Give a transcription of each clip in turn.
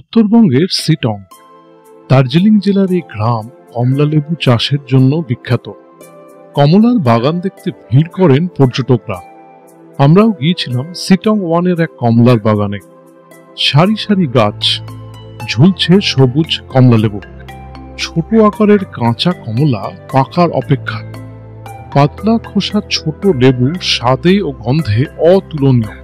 উত্তরবঙ্গের সিটং দার্জিলিং জেলার এই গ্রাম কমলালেবু চাষের জন্য বিখ্যাত। কমলার বাগান দেখতে ভিড় করেন পর্যটকরা। আমরাও গিয়েছিলাম সিটং ওয়ানের এক কমলার বাগানে। সারি সারি গাছ, ঝুলছে সবুজ কমলালেবু। ছোট আকারের কাঁচা কমলা পাকার অপেক্ষায়। পাতলা খোসা ছোট লেবু স্বাদে ও গন্ধে অতুলনীয়।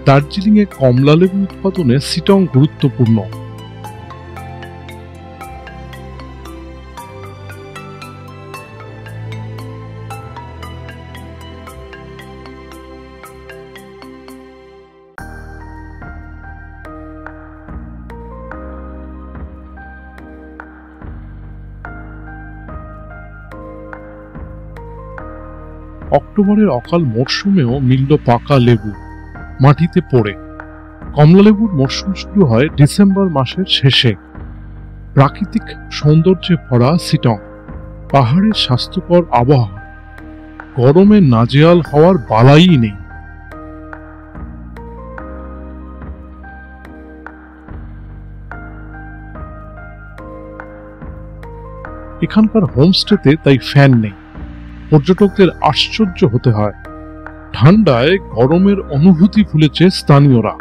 দার্জিলিং এ কমলালেবু উৎপাদনে সিটং গুরুত্বপূর্ণ। অক্টোবরের অকাল মরশুমেও মিলল পাকা লেবু মাটিতে পড়ে। কমলালেবুর মরশুম শুরু হয় ডিসেম্বর মাসের শেষে। প্রাকৃতিক সৌন্দর্যে ভরা সিটং, পাহাড়ের স্বাস্থ্যকর আবহাওয়া, গরমে নাজেহাল হওয়ার বালাই নেই। এখানকার হোমস্টেতে তাই ফ্যান নেই। পর্যটকদের আশ্চর্য হতে হয়। ঠান্ডায় গরমের অনুভূতি ভুলেছে স্থানীয়রা।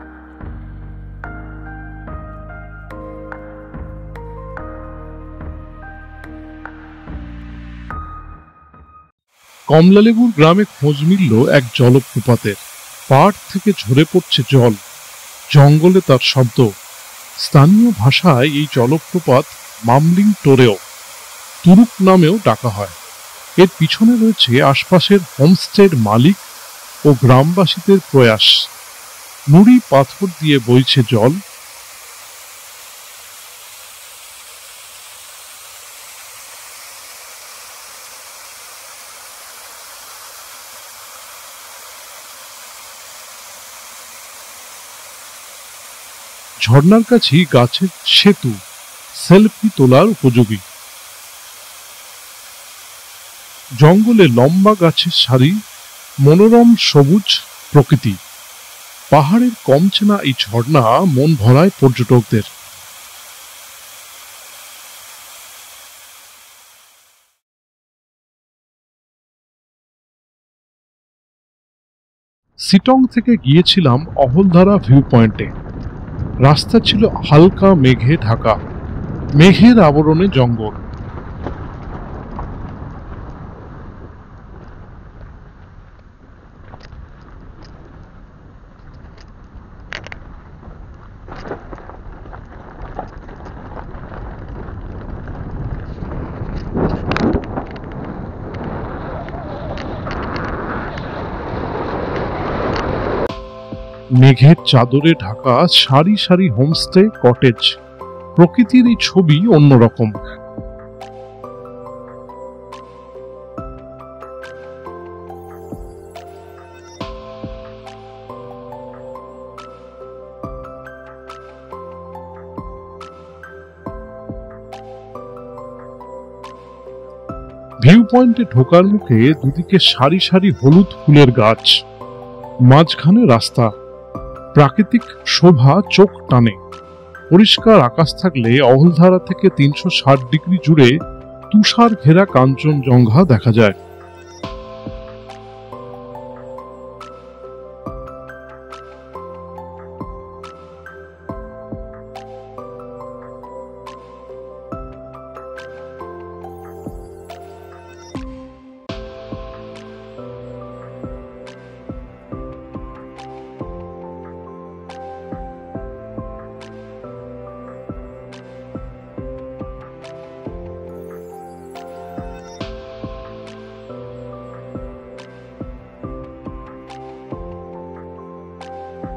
কমলালেবুর গ্রামে খোঁজ মিলল এক জলপ্রপাতের। পাড় থেকে ঝরে পড়ছে জল, জঙ্গলে তার শব্দ। স্থানীয় ভাষায় এই জলপ্রপাত মামলিং টোরেও, তুরুক নামেও ডাকা হয়। এর পিছনে রয়েছে আশপাশের হোমস্টের মালিক ও গ্রামবাসীদের প্রয়াস। নুড়ি পাথর দিয়ে বইছে জল। ঝর্ণার কাছেই গাছের সেতু, সেলফি তোলার উপযোগী। জঙ্গলে লম্বা গাছের সারি, মনোরম সবুজ প্রকৃতি। পাহাড়ের কম চেনা এই ঝর্ণা মন ভরায় পর্যটকদের। সিটং থেকে গিয়েছিলাম অহলধারা ভিউ পয়েন্টে। রাস্তা ছিল হালকা মেঘে ঢাকা, মেঘের আবরণে জঙ্গল। মেঘের চাদরে ঢাকা সারি সারি হোমস্টে, কটেজ। প্রকৃতির এই ছবি অন্যরকম। ভিউ পয়েন্টে ঢোকার মুখে দুদিকে সারি সারি হলুদ ফুলের গাছ, মাঝখানে রাস্তা। প্রাকৃতিক শোভা চোখ টানে। পরিষ্কার আকাশ থাকলে অহলধারা থেকে 360 ডিগ্রি জুড়ে তুষার ঘেরা কাঞ্চনজঙ্ঘা দেখা যায়।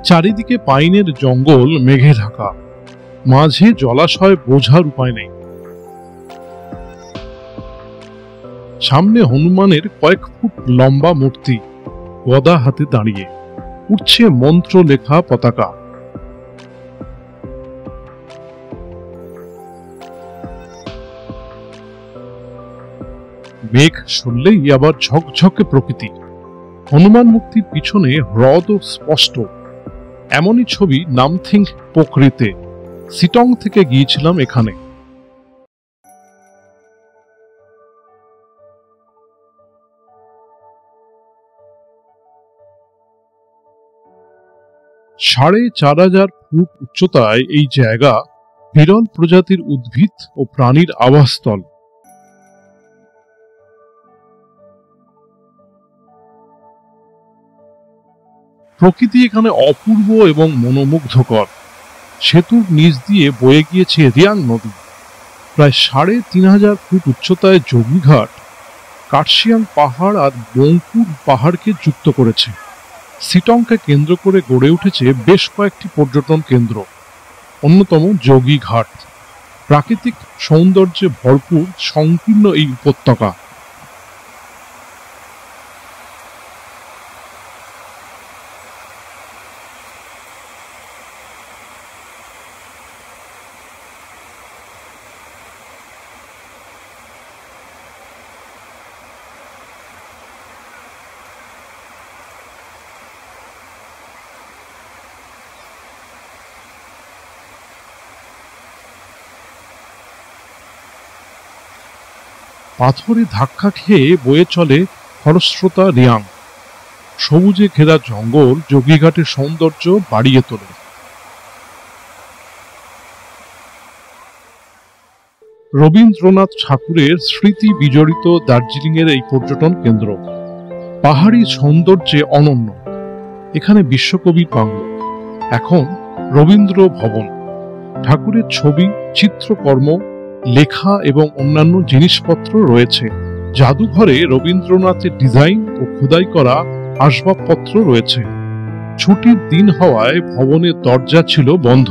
চারিদিকে পাইনের জঙ্গল, মেঘে ঢাকা। মাঝে জলাশয়, বোঝার উপায় নেই। সামনে হনুমানের কয়েক ফুট লম্বা মূর্তি গদা হাতে দাঁড়িয়ে, উঠছে মন্ত্র লেখা পতাকা। মেঘ সরলেই আবার ঝকঝকে প্রকৃতি। হনুমান মূর্তির পিছনে হ্রদ স্পষ্ট। এমনই ছবি নামথিং পোখরিতে, সিটং থেকে গিয়েছিলাম এখানে। সাড়ে 4,000 ফুট উচ্চতায় এই জায়গা বিরল প্রজাতির উদ্ভিদ ও প্রাণীর আবাসস্থল। প্রকৃতি এখানে অপূর্ব এবং মনোমুগ্ধকর। সেতুর নিচ দিয়ে বয়ে গিয়েছে রিয়াং নদী। প্রায় 3,500 ফুট উচ্চতায় যোগীঘাট কার্শিয়াং পাহাড় আর বংকুর পাহাড়কে যুক্ত করেছে। সিটংকে কেন্দ্র করে গড়ে উঠেছে বেশ কয়েকটি পর্যটন কেন্দ্র, অন্যতম যোগীঘাট। প্রাকৃতিক সৌন্দর্যে ভরপুর সংকীর্ণ এই উপত্যকা। পাথরে ধাক্কা খেয়ে বয়ে চলে খরস্রোতা রিয়াং। সবুজে ঘেরা জঙ্গল যোগীঘাটের সৌন্দর্য বাড়িয়ে তোলে। রবীন্দ্রনাথ ঠাকুরের স্মৃতি বিজড়িত দার্জিলিংয়ের এই পর্যটন কেন্দ্র পাহাড়ি সৌন্দর্যে অনন্য। এখানে বিশ্বকবির বাংলো, এখন রবীন্দ্র ভবন। ঠাকুরের ছবি, চিত্রকর্ম, লেখা এবং অন্যান্য জিনিসপত্র রয়েছে। জাদুঘরে রবীন্দ্রনাথের ডিজাইন ও খোদাই করা আসবাবপত্র রয়েছে। ছুটির দিন হওয়ায় ভবনের দরজা ছিল বন্ধ।